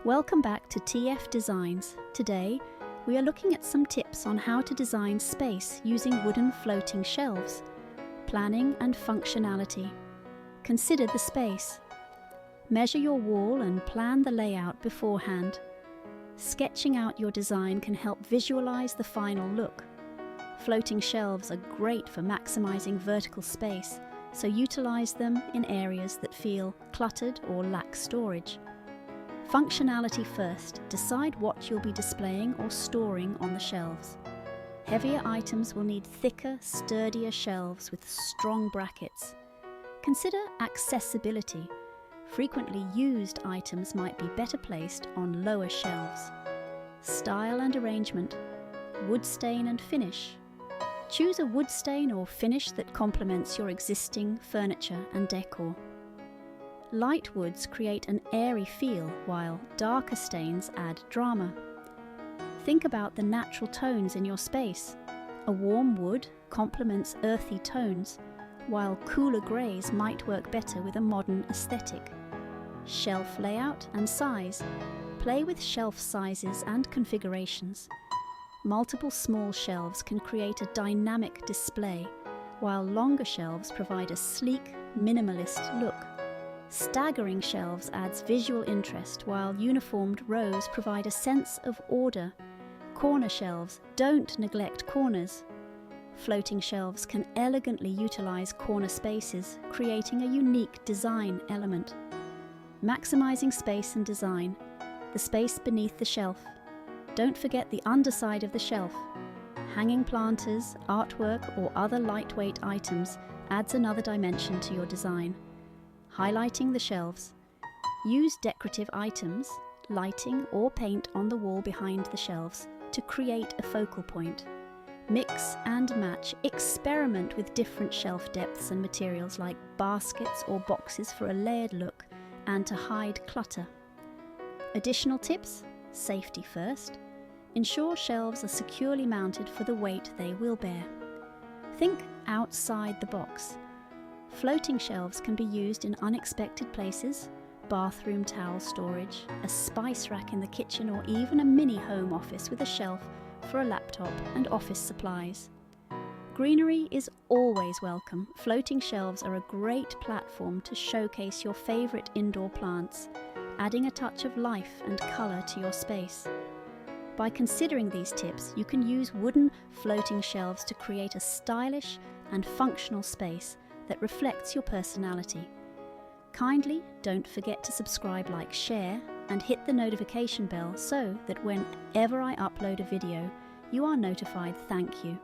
Welcome back to TF Designs. Today, we are looking at some tips on how to design space using wooden floating shelves. Planning and functionality. Consider the space. Measure your wall and plan the layout beforehand. Sketching out your design can help visualize the final look. Floating shelves are great for maximizing vertical space, so utilize them in areas that feel cluttered or lack storage. Functionality first. Decide what you'll be displaying or storing on the shelves. Heavier items will need thicker, sturdier shelves with strong brackets. Consider accessibility. Frequently used items might be better placed on lower shelves. Style and arrangement. Wood stain and finish. Choose a wood stain or finish that complements your existing furniture and decor. Light woods create an airy feel, while darker stains add drama. Think about the natural tones in your space. A warm wood complements earthy tones, while cooler greys might work better with a modern aesthetic. Shelf layout and size. Play with shelf sizes and configurations. Multiple small shelves can create a dynamic display, while longer shelves provide a sleek, minimalist look. Staggering shelves adds visual interest, while uniformed rows provide a sense of order. Corner shelves, don't neglect corners. Floating shelves can elegantly utilize corner spaces, creating a unique design element. Maximizing space and design. The space beneath the shelf. Don't forget the underside of the shelf. Hanging planters, artwork, or other lightweight items adds another dimension to your design. Highlighting the shelves. Use decorative items, lighting, or paint on the wall behind the shelves to create a focal point. Mix and match. Experiment with different shelf depths and materials like baskets or boxes for a layered look and to hide clutter. Additional tips: safety first. Ensure shelves are securely mounted for the weight they will bear. Think outside the box. Floating shelves can be used in unexpected places: bathroom towel storage, a spice rack in the kitchen, or even a mini home office with a shelf for a laptop and office supplies. Greenery is always welcome. Floating shelves are a great platform to showcase your favorite indoor plants, adding a touch of life and color to your space. By considering these tips, you can use wooden floating shelves to create a stylish and functional space that reflects your personality. Kindly don't forget to subscribe, like, share, and hit the notification bell so that whenever I upload a video, you are notified. Thank you.